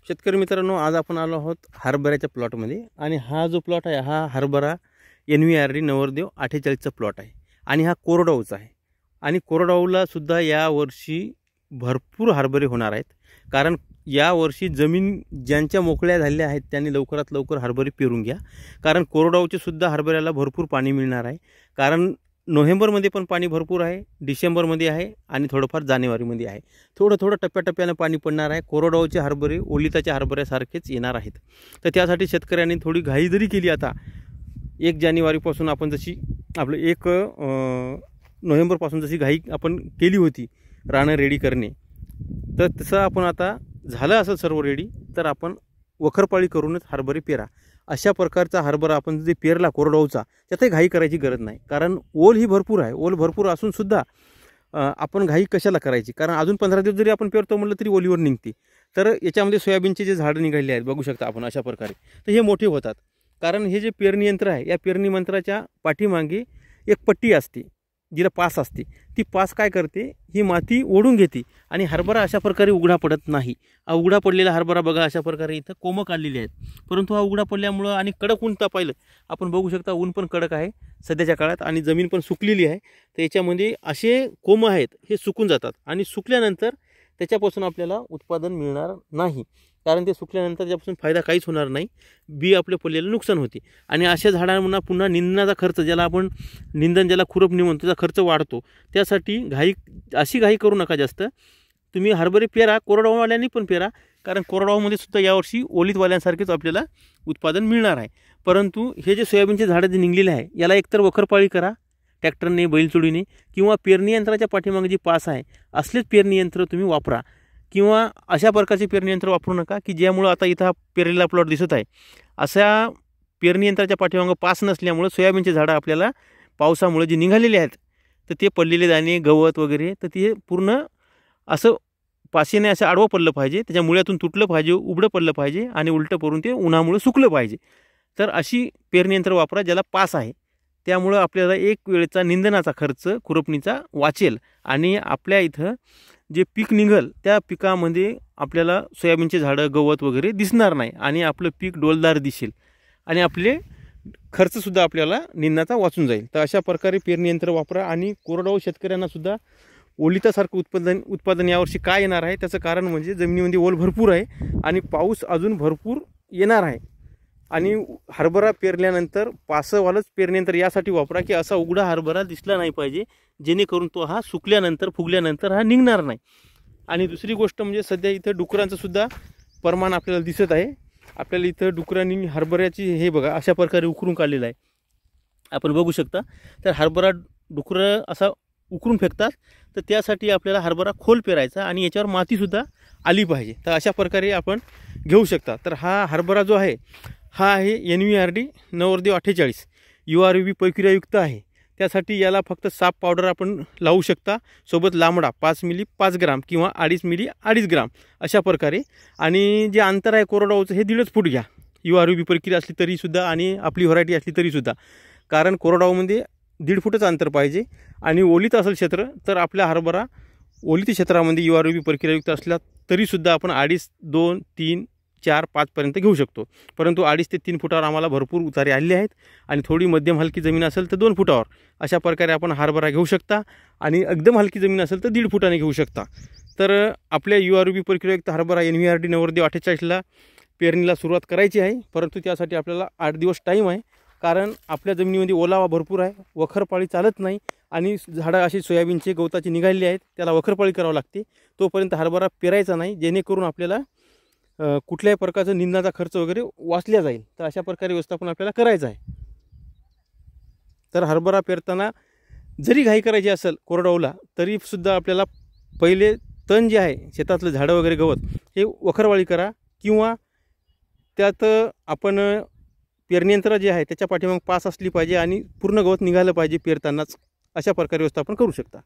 शेतकरी मित्रांनो, आज आपण आलो आहोत हरभऱ्याच्या प्लॉटमध्ये आणि हा जो प्लॉट आहे हा हरभरा NVRD नवरदेव 48चा प्लॉट आहे आणि हा कोरडवाहूचा आहे आणि कोरडवाहूला सुद्धा या वर्षी भरपूर हरभरे होणार आहेत. कारण या वर्षी जमीन ज्यांच्या मोकळ्या झालेल्या आहेत त्यांनी लवकरात लवकर हरभरे पेरून घ्या. कारण कोरडवाहूचे सुद्धा हरभऱ्याला भरपूर पाणी मिळणार आहे. कारण नोव्हेंबरमध्ये पण पाणी भरपूर आहे, डिसेंबरमध्ये आहे आणि थोडंफार जानेवारीमध्ये आहे. थोडं टप्प्याटप्प्याने पाणी पडणार आहे. कोरडवाहूचे हरभरे ओलिताच्या हरभऱ्यासारखेच येणार आहेत. तर त्यासाठी शेतकऱ्यांनी थोडी घाई जरी केली, आता 1 जानेवारीपासून आपण जशी आपलं 1 नोव्हेंबरपासून जशी घाई आपण केली होती रानं रेडी करणे, तर तसं आपण आता झालं असं सर्व रेडी, तर आपण वखरपाळी करूनच हरभरे पेरा. अशा प्रकारचा हरभरा आपण जे पेरला कोरडवाहूचा, त्यातही घाई करायची गरज नाही. कारण ओल ही भरपूर आहे. ओल भरपूर असून सुद्धा आपण घाई कशाला करायची? कारण अजून 15 दिवस जरी आपण पेरतो म्हटलं तरी ओलीवर निघते. तर याच्यामध्ये सोयाबीनचे जे झाडं निघालेले आहेत बघू शकता आपण अशा प्रकारे, तर हे मोठे होतात. कारण हे जे पेरणी यंत्र आहे, या पेरणी यंत्राच्या पाठीमागे एक पट्टी असते जिला पास असते. ती पास काय करते, ही माती ओढून घेते आणि हरभरा अशा प्रकारे उघडा पडत नाही. हा उघडा पडलेला हरभरा बघा अशा प्रकारे इथं कोमं काढलेली आहेत. परंतु हा उघडा पडल्यामुळं आणि कडक ऊन तापायलं, आपण बघू शकता ऊन पण कडक आहे सध्याच्या काळात आणि जमीन पण सुकलेली आहे. तर याच्यामध्ये असे कोमं आहेत, हे सुकून जातात आणि सुकल्यानंतर त्याच्यापासून आपल्याला उत्पादन मिळणार नाही. कारण ते सुकल्यानंतर त्यापासून फायदा काहीच होणार नाही. बी आपल्या पडलेलं नुकसान होते आणि अशा झाडांना पुन्हा निंदनाचा खर्च, ज्याला आपण निंदन ज्याला खुरपणी म्हणतो, त्याचा खर्च वाढतो. त्यासाठी अशी घाई करू नका जास्त. तुम्ही हरभरे पेरा, कोरडवाहूवाल्यांनी पण पेरा. कारण कोरडवाहूमध्ये सुद्धा यावर्षी ओलितवाल्यांसारखेच आपल्याला उत्पादन मिळणार आहे. परंतु हे जे सोयाबीनचे झाडं जे निघलेले आहे, याला एकतर वखरपाळी करा ट्रॅक्टरने, बैलचोडीने, किंवा पेरणी यंत्राच्या पाठीमागे जी पास आहे असलेच पेरणी यंत्र तुम्ही वापरा. किंवा अशा प्रकारचे पेरणी यंत्र वापरू नका की ज्यामुळं आता इथं हा पेरलेला प्लॉट दिसत आहे, अशा पेरणी यंत्राच्या पाठीमागं पास नसल्यामुळं सोयाबीनचे झाडं आपल्याला पावसामुळे जे निघालेले आहेत, तर ते पडलेले दाणे, गवत वगैरे, तर ते पूर्ण असं पाशीने असं आडवं पडलं पाहिजे, त्याच्या मुळ्यातून तुटलं पाहिजे, उघडं पडलं पाहिजे आणि उलटं पडून ते उन्हामुळे सुकलं पाहिजे. तर अशी पेरणी यंत्र वापरा ज्याला पास आहे. त्यामुळं आपल्याला एक वेळेचा निंदनाचा खर्च, खुरपणीचा वाचेल आणि आपल्या इथं जे पीक निघल त्या पिकामध्ये आपल्याला सोयाबीनचे झाडं, गवत वगैरे दिसणार नाही आणि आपलं पीक डोलदार दिसेल आणि आपले खर्चसुद्धा आपल्याला निंदनाचा वाचून जाईल. तर अशा प्रकारे पेरणी यंत्र वापरा. आणि कोरडवाहू शेतकऱ्यांनासुद्धा ओलितासारखं उत्पादन यावर्षी काय येणार आहे, त्याचं कारण म्हणजे जमिनीमध्ये ओल भरपूर आहे आणि पाऊस अजून भरपूर येणार आहे. आणि हरभरा पेरल्यानंतर पासवालंच पेरण्यानंतर यासाठी वापरा की असा उघडा हरभरा दिसला नाही पाहिजे, जेणेकरून तो हा सुकल्यानंतर, फुगल्यानंतर हा निघणार नाही. आणि दुसरी गोष्ट म्हणजे सध्या इथं डुकरांचं सुद्धा प्रमाण आपल्याला दिसत आहे. आपल्याला इथं डुकरांनी हरभऱ्याची हे बघा अशा प्रकारे उकरून काढलेलं आहे, आपण बघू शकता. तर हरभरा डुकरं असा उकरून फेकतात, तर त्यासाठी आपल्याला हरभरा खोल पेरायचा आणि याच्यावर मातीसुद्धा आली पाहिजे. तर अशा प्रकारे आपण घेऊ शकता. तर हा हरभरा जो आहे हा आहे NVRD नवरदेव 48 URV प्रक्रियायुक्त आहे. त्यासाठी याला फक्त साप पावडर आपण लावू शकता, सोबत लांबडा 5 मिली 5 ग्राम किंवा 2.5 मिली 2.5 ग्राम अशा प्रकारे. आणि जे अंतर आहे कोरडवाहूचं हे 1.5 फूट घ्या, URV प्रक्रिया असली तरीसुद्धा आणि आपली व्हरायटी असली तरीसुद्धा. कारण कोरडवाहूमध्ये 1.5 फूटच अंतर पाहिजे. आणि ओलीत असेल क्षेत्र तर आपल्या हरभरा ओलित क्षेत्रामध्ये URV प्रक्रियायुक्त असला तरीसुद्धा आपण 2.5, 2, 3, 4, 5 पर्यंत घेऊ शकतो. परंतु 2.5 ते 3 फुटावर आम्हाला भरपूर उतारे आलेले आहेत आणि थोडी मध्यम हलकी जमीन असेल तर 2 फुटावर अशा प्रकारे आपण हरभरा घेऊ शकता. आणि एकदम हलकी जमीन असेल तर 1.5 फुटाने घेऊ शकता. तर आपल्या URV प्रक्रियायुक्त हरभरा NVRD नवरदेव 48ला पेरणीला सुरुवात करायची आहे. परंतु त्यासाठी आपल्याला 8 दिवस टाईम आहे. कारण आपल्या जमिनीमध्ये ओलावा भरपूर आहे, वखरपाळी चालत नाही आणि झाडं अशी सोयाबीनचे, गवताची निघालेली आहेत, त्याला वखरपाळी करावं लागते. तोपर्यंत हरभरा पेरायचा नाही, जेणेकरून आपल्याला कुठल्याही प्रकारचं निंदनाचा खर्च वगैरे वाचल्या जाईल. तर अशा प्रकारे व्यवस्थापन आपल्याला करायचं आहे. तर हरभरा पेरताना जरी घाई करायची असेल कोरडवाहूला, तरीसुद्धा आपल्याला पहिले तण जे आहे शेतातलं झाडं वगैरे गवत हे वखरवाळी करा किंवा त्यात आपण पेरणी यंत्र जे आहे त्याच्या पाठीमागे पास असली पाहिजे आणि पूर्ण गवत निघालं पाहिजे पेरतानाच. अशा प्रकारे व्यवस्थापन करू शकता.